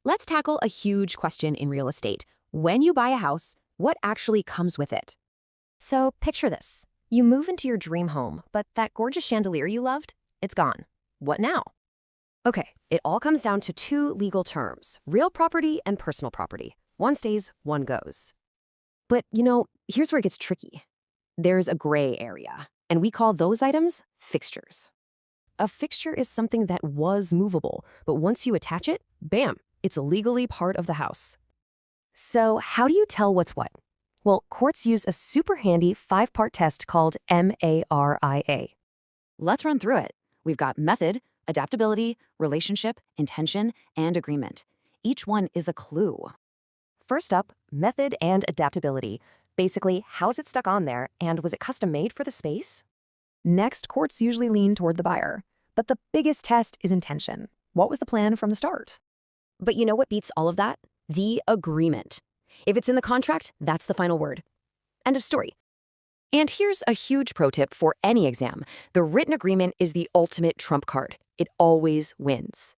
Let's tackle a huge question in real estate. When you buy a house, what actually comes with it? So picture this. You move into your dream home, but that gorgeous chandelier you loved, it's gone. What now? Okay, it all comes down to two legal terms, real property and personal property. One stays, one goes. But, here's where it gets tricky. There's a gray area, and we call those items fixtures. A fixture is something that was movable, but once you attach it, bam, it's legally part of the house. So how do you tell what's what? Well, courts use a super handy 5-part test called MARIA. Let's run through it. We've got method, adaptability, relationship, intention, and agreement. Each one is a clue. First up, method and adaptability. Basically, how's it stuck on there, and was it custom made for the space? Next, courts usually lean toward the buyer. But the biggest test is intention. What was the plan from the start? But you know what beats all of that? The agreement. If it's in the contract, that's the final word. End of story. And here's a huge pro tip for any exam. The written agreement is the ultimate trump card. It always wins.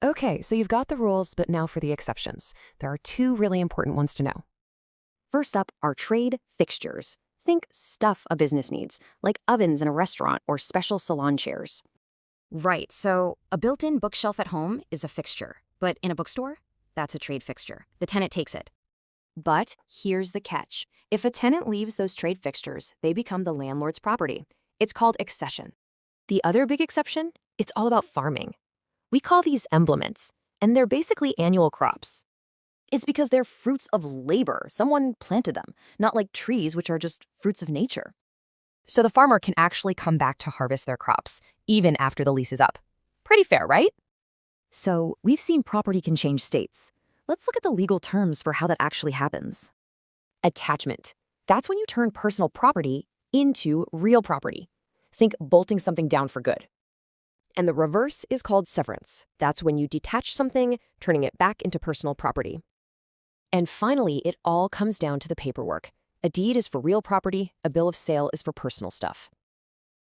Okay, so you've got the rules, but now for the exceptions. There are two really important ones to know. First up are trade fixtures. Think stuff a business needs, like ovens in a restaurant or special salon chairs. Right, so a built-in bookshelf at home is a fixture, but in a bookstore, that's a trade fixture. The tenant takes it. But here's the catch. If a tenant leaves those trade fixtures, they become the landlord's property. It's called accession. The other big exception, it's all about farming. We call these emblements, and they're basically annual crops. It's because they're fruits of labor. Someone planted them, not like trees, which are just fruits of nature. So the farmer can actually come back to harvest their crops, even after the lease is up. Pretty fair, right? So we've seen property can change states. Let's look at the legal terms for how that actually happens. Attachment. That's when you turn personal property into real property. Think bolting something down for good. And the reverse is called severance. That's when you detach something, turning it back into personal property. And finally, it all comes down to the paperwork. A deed is for real property, a bill of sale is for personal stuff.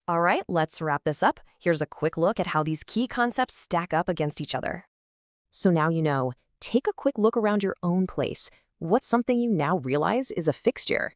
All right, let's wrap this up. Here's a quick look at how these key concepts stack up against each other. So now you know, take a quick look around your own place. What's something you now realize is a fixture?